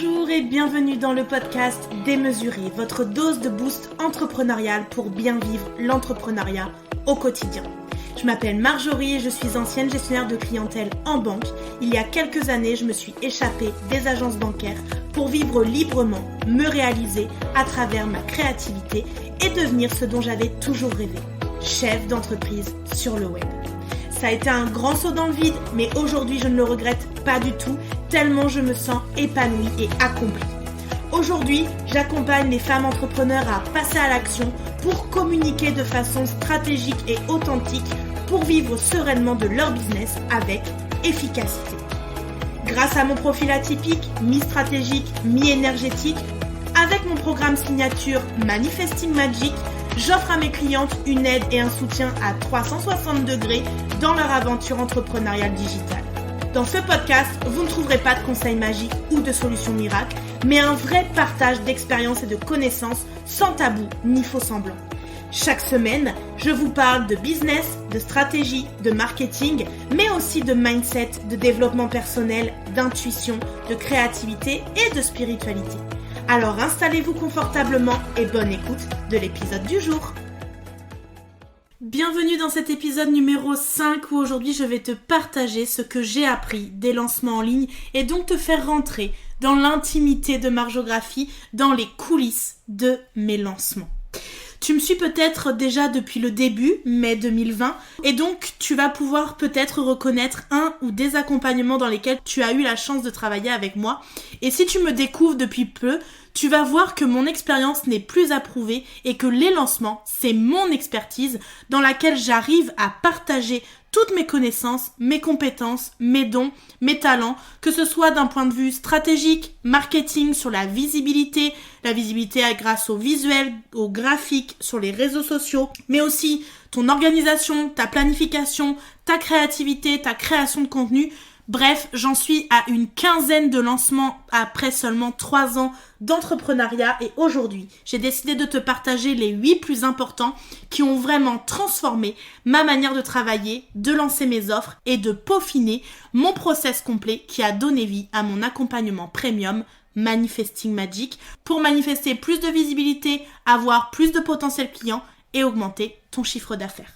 Bonjour et bienvenue dans le podcast Démesuré, votre dose de boost entrepreneurial pour bien vivre l'entrepreneuriat au quotidien. Je m'appelle Marjorie et je suis ancienne gestionnaire de clientèle en banque. Il y a quelques années, je me suis échappée des agences bancaires pour vivre librement, me réaliser à travers ma créativité et devenir ce dont j'avais toujours rêvé, chef d'entreprise sur le web. Ça a été un grand saut dans le vide, mais aujourd'hui je ne le regrette pas du tout, tellement je me sens épanouie et accomplie. Aujourd'hui, j'accompagne les femmes entrepreneurs à passer à l'action pour communiquer de façon stratégique et authentique pour vivre sereinement de leur business avec efficacité. Grâce à mon profil atypique, mi-stratégique, mi-énergétique, avec mon programme signature Manifesting Magic, j'offre à mes clientes une aide et un soutien à 360 degrés dans leur aventure entrepreneuriale digitale. Dans ce podcast, vous ne trouverez pas de conseils magiques ou de solutions miracles, mais un vrai partage d'expériences et de connaissances sans tabou ni faux semblants. Chaque semaine, je vous parle de business, de stratégie, de marketing, mais aussi de mindset, de développement personnel, d'intuition, de créativité et de spiritualité. Alors installez-vous confortablement et bonne écoute de l'épisode du jour. Bienvenue dans cet épisode numéro 5 où aujourd'hui je vais te partager ce que j'ai appris des lancements en ligne et donc te faire rentrer dans l'intimité de Marjographie, dans les coulisses de mes lancements. Tu me suis peut-être déjà depuis le début, mai 2020, et donc tu vas pouvoir peut-être reconnaître un ou des accompagnements dans lesquels tu as eu la chance de travailler avec moi. Et si tu me découvres depuis peu, tu vas voir que mon expérience n'est plus approuvée et que les lancements, c'est mon expertise dans laquelle j'arrive à partager toutes mes connaissances, mes compétences, mes dons, mes talents, que ce soit d'un point de vue stratégique, marketing, sur la visibilité grâce au visuel, au graphique, sur les réseaux sociaux, mais aussi ton organisation, ta planification, ta créativité, ta création de contenu. Bref, j'en suis à une quinzaine de lancements après seulement 3 ans d'entrepreneuriat et aujourd'hui, j'ai décidé de te partager les 8 plus importants qui ont vraiment transformé ma manière de travailler, de lancer mes offres et de peaufiner mon process complet qui a donné vie à mon accompagnement premium Manifesting Magic pour manifester plus de visibilité, avoir plus de potentiels clients et augmenter ton chiffre d'affaires.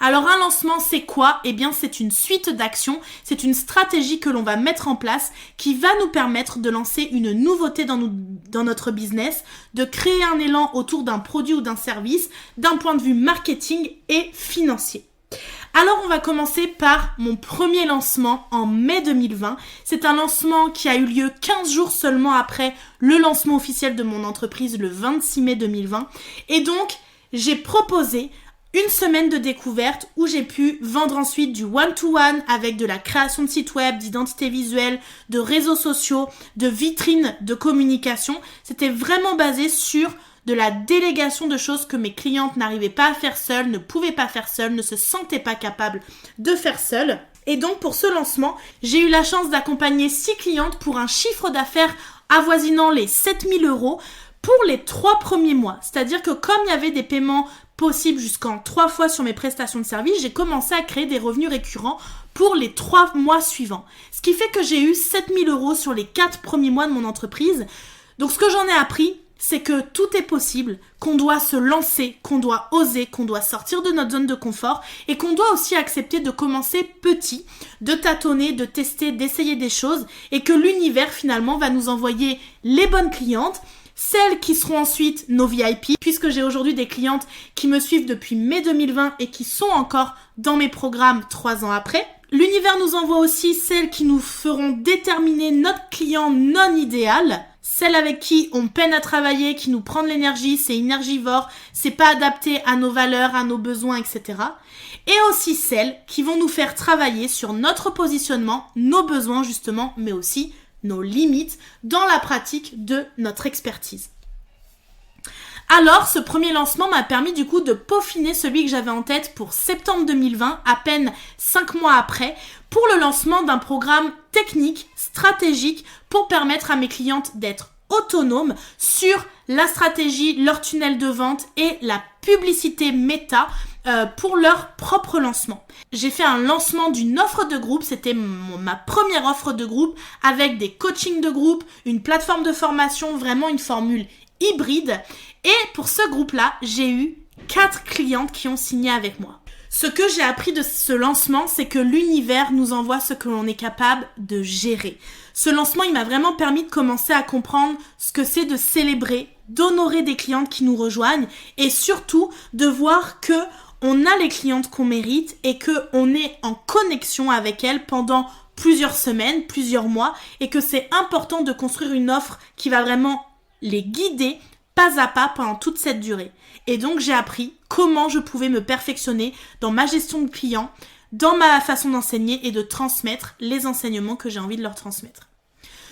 Alors un lancement, c'est quoi ? Eh bien, c'est une suite d'actions, c'est une stratégie que l'on va mettre en place qui va nous permettre de lancer une nouveauté dans notre business, de créer un élan autour d'un produit ou d'un service d'un point de vue marketing et financier. Alors on va commencer par mon premier lancement en mai 2020. C'est un lancement qui a eu lieu 15 jours seulement après le lancement officiel de mon entreprise le 26 mai 2020. Et donc, j'ai proposé une semaine de découverte où j'ai pu vendre ensuite du one-to-one avec de la création de sites web, d'identité visuelle, de réseaux sociaux, de vitrines de communication. C'était vraiment basé sur de la délégation de choses que mes clientes n'arrivaient pas à faire seules, ne pouvaient pas faire seules, ne se sentaient pas capables de faire seules. Et donc pour ce lancement, j'ai eu la chance d'accompagner 6 clientes pour un chiffre d'affaires avoisinant les 7 000 € pour les 3 premiers mois. C'est-à-dire que comme il y avait des paiements possibles jusqu'en 3 fois sur mes prestations de services, j'ai commencé à créer des revenus récurrents pour les 3 mois suivants. Ce qui fait que j'ai eu 7 000 € sur les 4 premiers mois de mon entreprise. Donc ce que j'en ai appris, c'est que tout est possible, qu'on doit se lancer, qu'on doit oser, qu'on doit sortir de notre zone de confort et qu'on doit aussi accepter de commencer petit, de tâtonner, de tester, d'essayer des choses et que l'univers finalement va nous envoyer les bonnes clientes, celles qui seront ensuite nos VIP, puisque j'ai aujourd'hui des clientes qui me suivent depuis mai 2020 et qui sont encore dans mes programmes 3 ans après. L'univers nous envoie aussi celles qui nous feront déterminer notre client non idéal, celles avec qui on peine à travailler, qui nous prend de l'énergie, c'est énergivore, c'est pas adapté à nos valeurs, à nos besoins, etc. Et aussi celles qui vont nous faire travailler sur notre positionnement, nos besoins justement, mais aussi nos limites dans la pratique de notre expertise. Alors, ce premier lancement m'a permis du coup de peaufiner celui que j'avais en tête pour septembre 2020, à peine 5 mois après, pour le lancement d'un programme technique, stratégique, pour permettre à mes clientes d'être autonomes sur la stratégie, leur tunnel de vente et la publicité méta pour leur propre lancement. J'ai fait un lancement d'une offre de groupe, c'était ma première offre de groupe avec des coachings de groupe, une plateforme de formation, vraiment une formule hybride. Et pour ce groupe-là, j'ai eu 4 clientes qui ont signé avec moi. Ce que j'ai appris de ce lancement, c'est que l'univers nous envoie ce que l'on est capable de gérer. Ce lancement, il m'a vraiment permis de commencer à comprendre ce que c'est de célébrer, d'honorer des clientes qui nous rejoignent et surtout de voir que on a les clientes qu'on mérite et que on est en connexion avec elles pendant plusieurs semaines, plusieurs mois et que c'est important de construire une offre qui va vraiment les guider pas à pas pendant toute cette durée. Et donc j'ai appris comment je pouvais me perfectionner dans ma gestion de clients, dans ma façon d'enseigner et de transmettre les enseignements que j'ai envie de leur transmettre.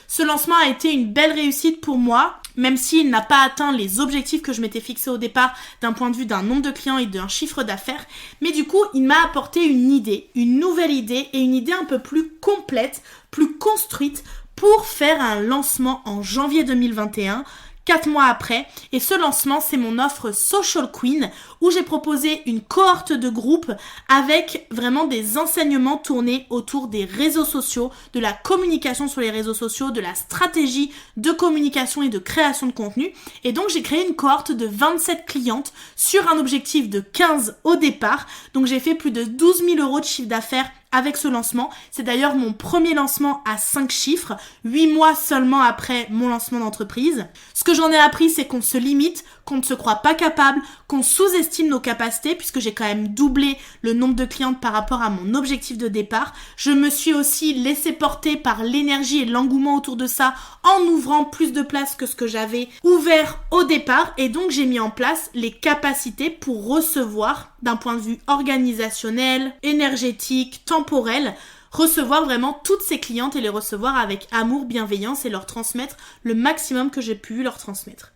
Ce lancement a été une belle réussite pour moi, même s'il n'a pas atteint les objectifs que je m'étais fixés au départ d'un point de vue d'un nombre de clients et d'un chiffre d'affaires. Mais du coup, il m'a apporté une idée, une nouvelle idée et une idée un peu plus complète, plus construite pour faire un lancement en janvier 2021. 4 mois après, et ce lancement, c'est mon offre Social Queen où j'ai proposé une cohorte de groupe avec vraiment des enseignements tournés autour des réseaux sociaux, de la communication sur les réseaux sociaux, de la stratégie de communication et de création de contenu. Et donc, j'ai créé une cohorte de 27 clientes sur un objectif de 15 au départ. Donc, j'ai fait plus de 12 000 € de chiffre d'affaires avec ce lancement. C'est d'ailleurs mon premier lancement à 5 chiffres, 8 mois seulement après mon lancement d'entreprise. Ce que j'en ai appris, c'est qu'on se limite, qu'on ne se croit pas capable, qu'on sous-estime nos capacités, puisque j'ai quand même doublé le nombre de clientes par rapport à mon objectif de départ. Je me suis aussi laissé porter par l'énergie et l'engouement autour de ça, en ouvrant plus de place que ce que j'avais ouvert au départ, et donc j'ai mis en place les capacités pour recevoir, d'un point de vue organisationnel, énergétique, temporel, recevoir vraiment toutes ces clientes et les recevoir avec amour, bienveillance et leur transmettre le maximum que j'ai pu leur transmettre.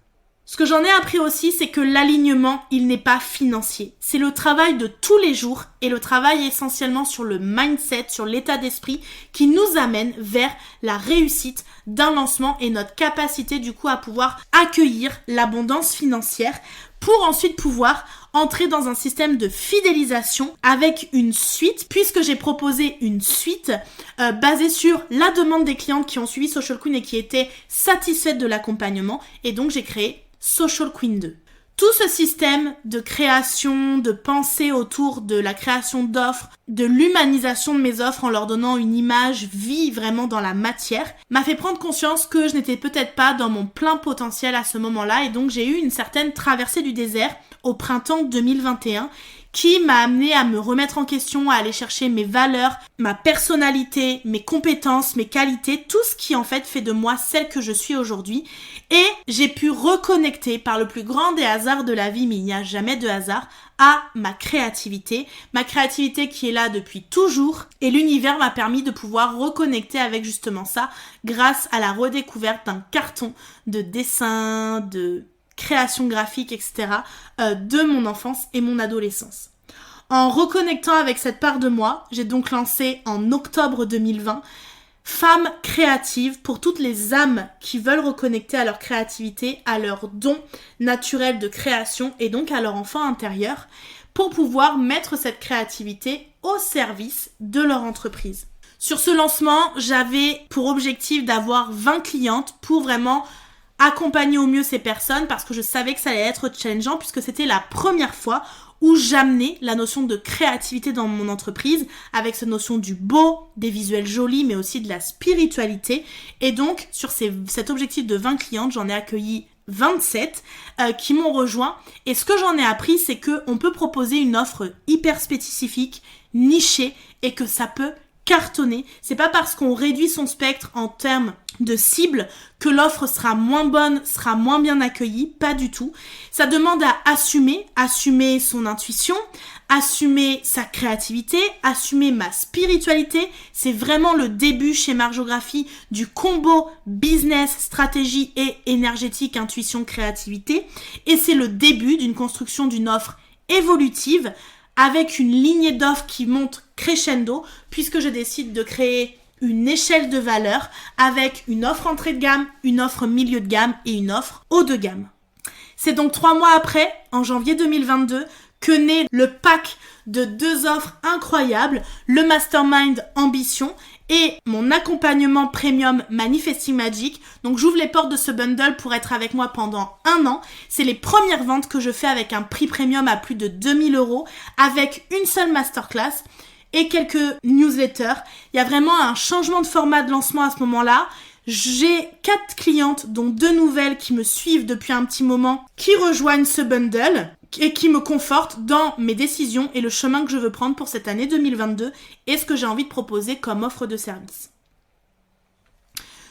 Ce que j'en ai appris aussi, c'est que l'alignement, il n'est pas financier. C'est le travail de tous les jours et le travail essentiellement sur le mindset, sur l'état d'esprit qui nous amène vers la réussite d'un lancement et notre capacité du coup à pouvoir accueillir l'abondance financière pour ensuite pouvoir entrer dans un système de fidélisation avec une suite, puisque j'ai proposé une suite basée sur la demande des clientes qui ont suivi Social Queen et qui étaient satisfaites de l'accompagnement, et donc j'ai créé Social Queen 2. Tout ce système de création, de pensée autour de la création d'offres, de l'humanisation de mes offres en leur donnant une image vie vraiment dans la matière, m'a fait prendre conscience que je n'étais peut-être pas dans mon plein potentiel à ce moment-là, et donc j'ai eu une certaine traversée du désert au printemps 2021 qui m'a amené à me remettre en question, à aller chercher mes valeurs, ma personnalité, mes compétences, mes qualités, tout ce qui en fait de moi celle que je suis aujourd'hui. Et j'ai pu reconnecter par le plus grand des hasards de la vie, mais il n'y a jamais de hasard, à ma créativité qui est là depuis toujours. Et l'univers m'a permis de pouvoir reconnecter avec justement ça grâce à la redécouverte d'un carton de dessin, de création graphique, etc. De mon enfance et mon adolescence. En reconnectant avec cette part de moi, j'ai donc lancé en octobre 2020 Femmes créatives pour toutes les âmes qui veulent reconnecter à leur créativité, à leur don naturel de création et donc à leur enfant intérieur pour pouvoir mettre cette créativité au service de leur entreprise. Sur ce lancement, j'avais pour objectif d'avoir 20 clientes pour vraiment accompagner au mieux ces personnes parce que je savais que ça allait être challengeant puisque c'était la première fois où j'amenais la notion de créativité dans mon entreprise avec cette notion du beau, des visuels jolis mais aussi de la spiritualité. Et donc sur cet objectif de 20 clientes, j'en ai accueilli 27 qui m'ont rejoint. Et ce que j'en ai appris, c'est qu'on peut proposer une offre hyper spécifique, nichée et que ça peut cartonner. C'est pas parce qu'on réduit son spectre en termes de cible que l'offre sera moins bonne, sera moins bien accueillie, pas du tout. Ça demande à assumer son intuition, assumer sa créativité, assumer ma spiritualité. C'est vraiment le début chez Marjographie du combo business, stratégie et énergétique, intuition, créativité. Et c'est le début d'une construction d'une offre évolutive avec une lignée d'offres qui monte crescendo puisque je décide de créer une échelle de valeur avec une offre entrée de gamme, une offre milieu de gamme et une offre haut de gamme. C'est donc 3 mois après, en janvier 2022, que naît le pack de 2 offres incroyables, le Mastermind Ambition et mon accompagnement premium Manifesting Magic. Donc j'ouvre les portes de ce bundle pour être avec moi pendant 1 an. C'est les premières ventes que je fais avec un prix premium à plus de 2000 €, avec une seule masterclass et quelques newsletters. Il y a vraiment un changement de format de lancement à ce moment-là. J'ai 4 clientes, dont 2 nouvelles qui me suivent depuis un petit moment, qui rejoignent ce bundle et qui me confortent dans mes décisions et le chemin que je veux prendre pour cette année 2022 et ce que j'ai envie de proposer comme offre de service.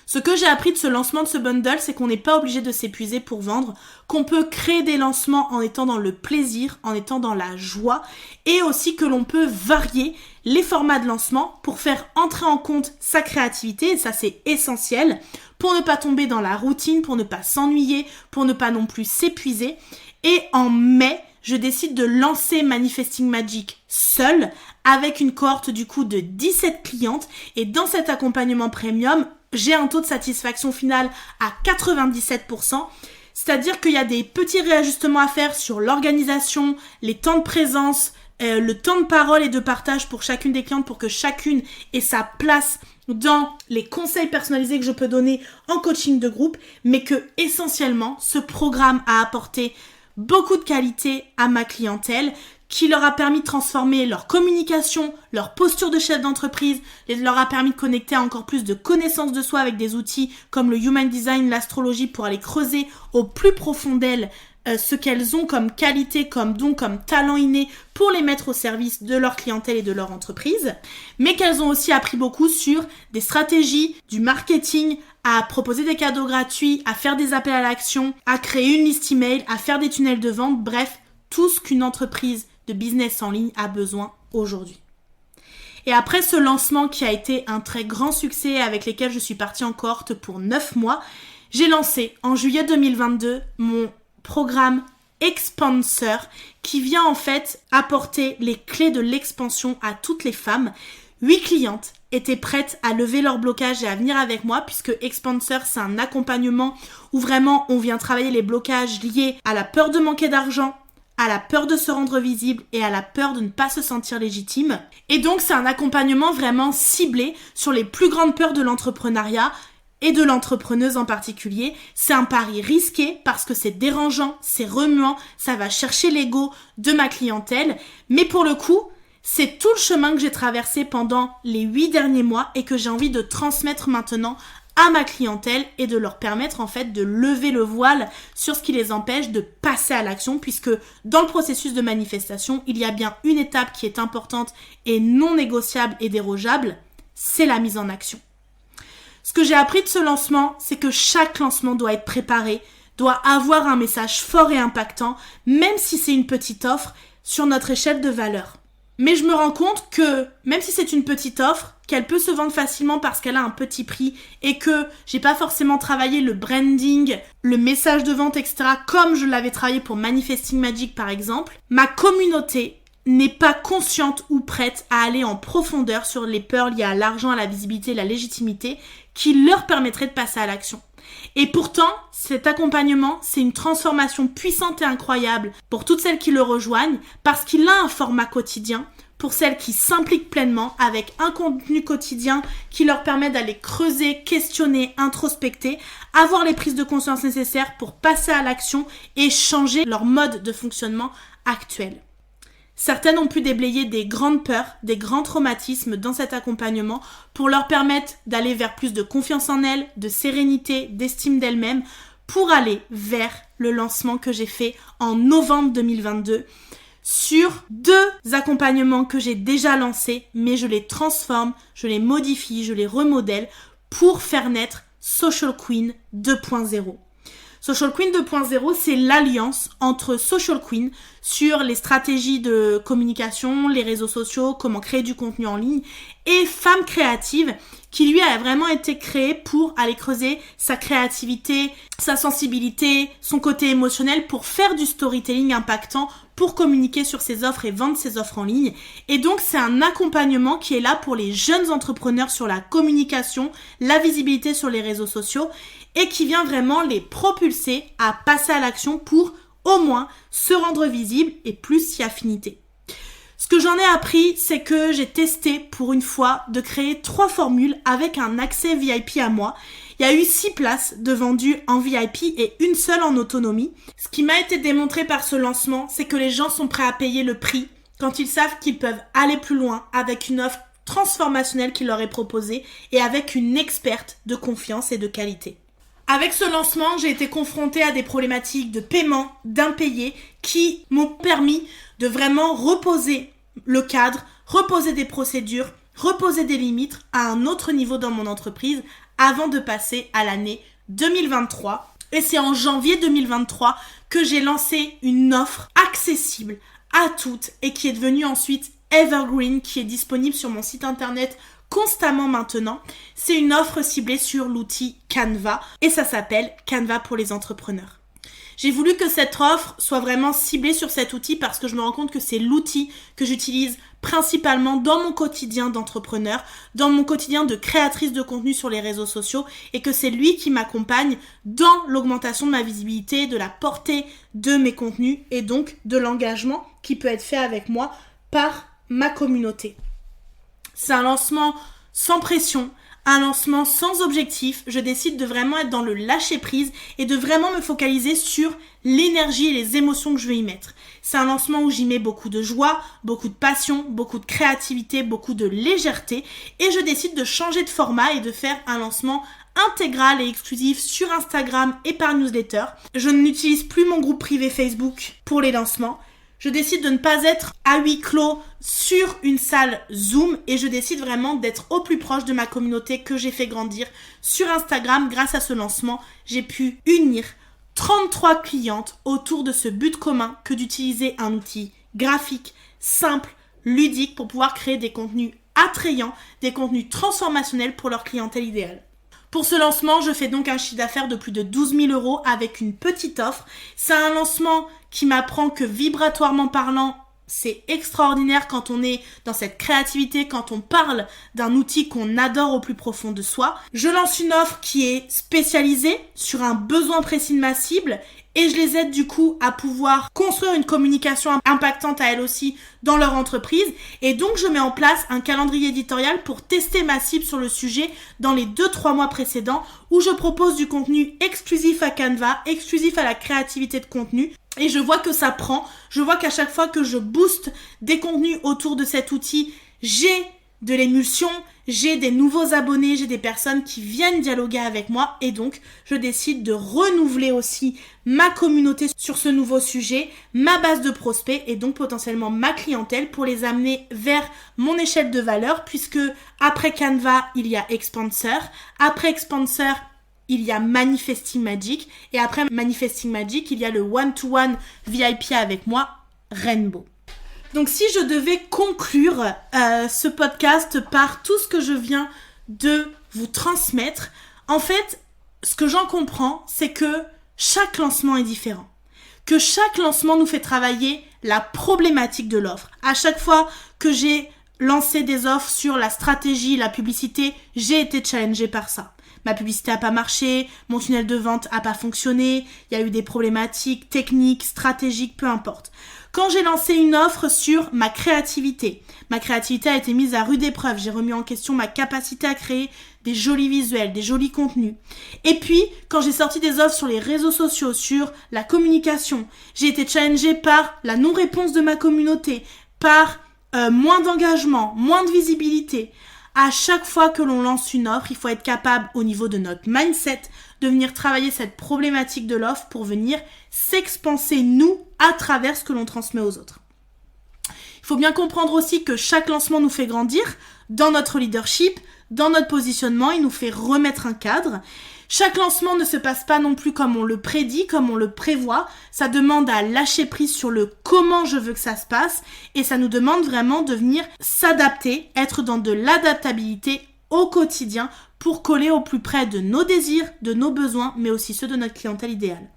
Ce que j'ai appris de ce lancement de ce bundle, c'est qu'on n'est pas obligé de s'épuiser pour vendre, qu'on peut créer des lancements en étant dans le plaisir, en étant dans la joie, et aussi que l'on peut varier les formats de lancement pour faire entrer en compte sa créativité, et ça c'est essentiel, pour ne pas tomber dans la routine, pour ne pas s'ennuyer, pour ne pas non plus s'épuiser. Et en mai, je décide de lancer Manifesting Magic seule, avec une cohorte du coup de 17 clientes, et dans cet accompagnement premium, j'ai un taux de satisfaction final à 97%, c'est-à-dire qu'il y a des petits réajustements à faire sur l'organisation, les temps de présence, le temps de parole et de partage pour chacune des clientes pour que chacune ait sa place dans les conseils personnalisés que je peux donner en coaching de groupe, mais que essentiellement, ce programme a apporté beaucoup de qualité à ma clientèle, qui leur a permis de transformer leur communication, leur posture de chef d'entreprise, et leur a permis de connecter à encore plus de connaissances de soi avec des outils comme le Human Design, l'astrologie, pour aller creuser au plus profond d'elles ce qu'elles ont comme qualité, comme don, comme talent inné pour les mettre au service de leur clientèle et de leur entreprise, mais qu'elles ont aussi appris beaucoup sur des stratégies, du marketing, à proposer des cadeaux gratuits, à faire des appels à l'action, à créer une liste email, à faire des tunnels de vente, bref, tout ce qu'une entreprise de business en ligne a besoin aujourd'hui. Et après ce lancement qui a été un très grand succès avec lequel je suis partie en cohorte pour 9 mois, j'ai lancé en juillet 2022 mon programme Expanser qui vient en fait apporter les clés de l'expansion à toutes les femmes. 8 clientes étaient prêtes à lever leur blocage et à venir avec moi puisque Expanser, c'est un accompagnement où vraiment on vient travailler les blocages liés à la peur de manquer d'argent, à la peur de se rendre visible et à la peur de ne pas se sentir légitime. Et donc c'est un accompagnement vraiment ciblé sur les plus grandes peurs de l'entrepreneuriat et de l'entrepreneuse en particulier. C'est un pari risqué parce que c'est dérangeant, c'est remuant, ça va chercher l'ego de ma clientèle, mais pour le coup, c'est tout le chemin que j'ai traversé pendant les 8 derniers mois et que j'ai envie de transmettre maintenant à ma clientèle et de leur permettre en fait de lever le voile sur ce qui les empêche de passer à l'action, puisque dans le processus de manifestation, il y a bien une étape qui est importante et non négociable et dérogeable, c'est la mise en action. Ce que j'ai appris de ce lancement, c'est que chaque lancement doit être préparé, doit avoir un message fort et impactant, même si c'est une petite offre, sur notre échelle de valeur. Mais je me rends compte que, même si c'est une petite offre, qu'elle peut se vendre facilement parce qu'elle a un petit prix et que j'ai pas forcément travaillé le branding, le message de vente, etc. comme je l'avais travaillé pour Manifesting Magic par exemple, ma communauté n'est pas consciente ou prête à aller en profondeur sur les peurs liées à l'argent, à la visibilité, la légitimité qui leur permettrait de passer à l'action. Et pourtant, cet accompagnement, c'est une transformation puissante et incroyable pour toutes celles qui le rejoignent parce qu'il a un format quotidien pour celles qui s'impliquent pleinement avec un contenu quotidien qui leur permet d'aller creuser, questionner, introspecter, avoir les prises de conscience nécessaires pour passer à l'action et changer leur mode de fonctionnement actuel. Certaines ont pu déblayer des grandes peurs, des grands traumatismes dans cet accompagnement pour leur permettre d'aller vers plus de confiance en elles, de sérénité, d'estime d'elles-mêmes, pour aller vers le lancement que j'ai fait en novembre 2022 sur 2 accompagnements que j'ai déjà lancés, mais je les transforme, je les modifie, je les remodèle pour faire naître Social Queen 2.0. Social Queen 2.0, c'est l'alliance entre Social Queen sur les stratégies de communication, les réseaux sociaux, comment créer du contenu en ligne, et Femme Créative, qui lui a vraiment été créée pour aller creuser sa créativité, sa sensibilité, son côté émotionnel pour faire du storytelling impactant, pour communiquer sur ses offres et vendre ses offres en ligne. Et donc, c'est un accompagnement qui est là pour les jeunes entrepreneurs sur la communication, la visibilité sur les réseaux sociaux et qui vient vraiment les propulser à passer à l'action pour au moins se rendre visible et plus si affinité. Ce que j'en ai appris, c'est que j'ai testé pour une fois de créer 3 formules avec un accès VIP à moi. Il y a eu 6 places de vendues en VIP et une seule en autonomie. Ce qui m'a été démontré par ce lancement, c'est que les gens sont prêts à payer le prix quand ils savent qu'ils peuvent aller plus loin avec une offre transformationnelle qui leur est proposée et avec une experte de confiance et de qualité. Avec ce lancement, j'ai été confrontée à des problématiques de paiement, d'impayés qui m'ont permis de vraiment reposer le cadre, reposer des procédures, reposer des limites à un autre niveau dans mon entreprise avant de passer à l'année 2023. Et c'est en janvier 2023 que j'ai lancé une offre accessible à toutes et qui est devenue ensuite Evergreen, qui est disponible sur mon site internet constamment maintenant. C'est une offre ciblée sur l'outil Canva et ça s'appelle Canva pour les entrepreneurs. J'ai voulu que cette offre soit vraiment ciblée sur cet outil parce que je me rends compte que c'est l'outil que j'utilise principalement dans mon quotidien d'entrepreneur, dans mon quotidien de créatrice de contenu sur les réseaux sociaux et que c'est lui qui m'accompagne dans l'augmentation de ma visibilité, de la portée de mes contenus et donc de l'engagement qui peut être fait avec moi par ma communauté. C'est un lancement sans pression, un lancement sans objectif. Je décide de vraiment être dans le lâcher prise et de vraiment me focaliser sur l'énergie et les émotions que je vais y mettre. C'est un lancement où j'y mets beaucoup de joie, beaucoup de passion, beaucoup de créativité, beaucoup de légèreté et je décide de changer de format et de faire un lancement intégral et exclusif sur Instagram et par newsletter. Je n'utilise plus mon groupe privé Facebook pour les lancements. Je décide de ne pas être à huis clos sur une salle Zoom et je décide vraiment d'être au plus proche de ma communauté que j'ai fait grandir sur Instagram. Grâce à ce lancement, j'ai pu unir 33 clientes autour de ce but commun que d'utiliser un outil graphique, simple, ludique pour pouvoir créer des contenus attrayants, des contenus transformationnels pour leur clientèle idéale. Pour ce lancement, je fais donc un chiffre d'affaires de plus de 12 000 € avec une petite offre. C'est un lancement qui m'apprend que vibratoirement parlant, c'est extraordinaire quand on est dans cette créativité, quand on parle d'un outil qu'on adore au plus profond de soi. Je lance une offre qui est spécialisée sur un besoin précis de ma cible et je les aide du coup à pouvoir construire une communication impactante à elles aussi dans leur entreprise. Et donc je mets en place un calendrier éditorial pour tester ma cible sur le sujet dans les 2-3 mois précédents où je propose du contenu exclusif à Canva, exclusif à la créativité de contenu. Et je vois que ça prend, je vois qu'à chaque fois que je booste des contenus autour de cet outil, j'ai de l'émulsion, j'ai des nouveaux abonnés, j'ai des personnes qui viennent dialoguer avec moi et donc je décide de renouveler aussi ma communauté sur ce nouveau sujet, ma base de prospects et donc potentiellement ma clientèle pour les amener vers mon échelle de valeur puisque après Canva, il y a Expansor, après Expansor, il y a Manifesting Magic et après Manifesting Magic, il y a le one-to-one VIP avec moi, Rainbow. Donc si je devais conclure ce podcast par tout ce que je viens de vous transmettre, en fait, ce que j'en comprends, c'est que chaque lancement est différent. Que chaque lancement nous fait travailler la problématique de l'offre. À chaque fois que j'ai lancé des offres sur la stratégie, la publicité, j'ai été challengée par ça. Ma publicité a pas marché, mon tunnel de vente a pas fonctionné, il y a eu des problématiques techniques, stratégiques, peu importe. Quand j'ai lancé une offre sur ma créativité a été mise à rude épreuve. J'ai remis en question ma capacité à créer des jolis visuels, des jolis contenus. Et puis, quand j'ai sorti des offres sur les réseaux sociaux, sur la communication, j'ai été challengée par la non-réponse de ma communauté, par moins d'engagement, moins de visibilité. À chaque fois que l'on lance une offre, il faut être capable au niveau de notre mindset de venir travailler cette problématique de l'offre pour venir s'expanser nous à travers ce que l'on transmet aux autres. Il faut bien comprendre aussi que chaque lancement nous fait grandir dans notre leadership, dans notre positionnement, il nous fait remettre un cadre. Chaque lancement ne se passe pas non plus comme on le prédit, comme on le prévoit. Ça demande à lâcher prise sur le comment je veux que ça se passe et ça nous demande vraiment de venir s'adapter, être dans de l'adaptabilité au quotidien pour coller au plus près de nos désirs, de nos besoins, mais aussi ceux de notre clientèle idéale.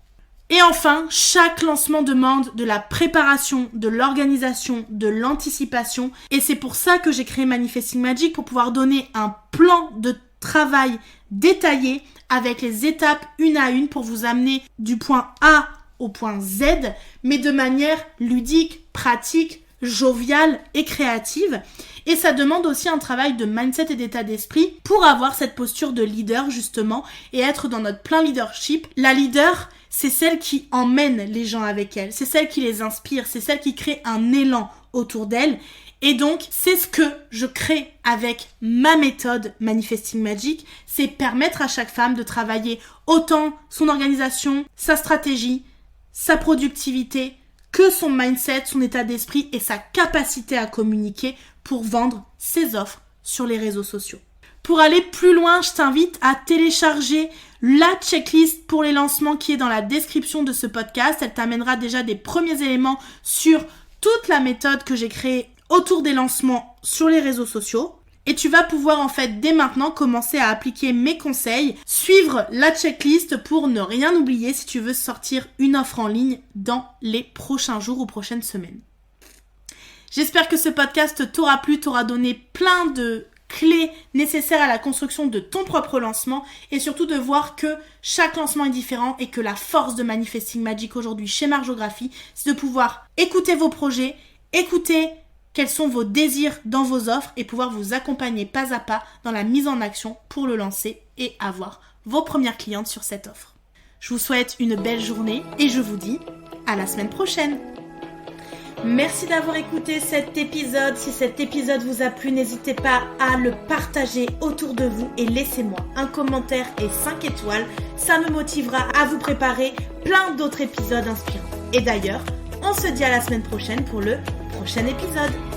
Et enfin, chaque lancement demande de la préparation, de l'organisation, de l'anticipation. Et c'est pour ça que j'ai créé Manifesting Magic, pour pouvoir donner un plan de travail détaillé avec les étapes une à une pour vous amener du point A au point Z, mais de manière ludique, pratique, joviale et créative. Et ça demande aussi un travail de mindset et d'état d'esprit pour avoir cette posture de leader justement et être dans notre plein leadership. La leader, c'est celle qui emmène les gens avec elle, c'est celle qui les inspire, c'est celle qui crée un élan autour d'elle. Et donc, c'est ce que je crée avec ma méthode Manifesting Magic, c'est permettre à chaque femme de travailler autant son organisation, sa stratégie, sa productivité, que son mindset, son état d'esprit et sa capacité à communiquer pour vendre ses offres sur les réseaux sociaux. Pour aller plus loin, je t'invite à télécharger la checklist pour les lancements qui est dans la description de ce podcast. Elle t'amènera déjà des premiers éléments sur toute la méthode que j'ai créée autour des lancements sur les réseaux sociaux. Et tu vas pouvoir en fait dès maintenant commencer à appliquer mes conseils, suivre la checklist pour ne rien oublier si tu veux sortir une offre en ligne dans les prochains jours ou prochaines semaines. J'espère que ce podcast t'aura plu, t'aura donné plein de clés nécessaires à la construction de ton propre lancement et surtout de voir que chaque lancement est différent et que la force de Manifesting Magic aujourd'hui chez Marjographie, c'est de pouvoir écouter vos projets, écouter quels sont vos désirs dans vos offres et pouvoir vous accompagner pas à pas dans la mise en action pour le lancer et avoir vos premières clientes sur cette offre. Je vous souhaite une belle journée et je vous dis à la semaine prochaine. Merci d'avoir écouté cet épisode. Si cet épisode vous a plu, n'hésitez pas à le partager autour de vous et laissez-moi un commentaire et 5 étoiles. Ça me motivera à vous préparer plein d'autres épisodes inspirants. Et d'ailleurs, on se dit à la semaine prochaine pour le prochain épisode.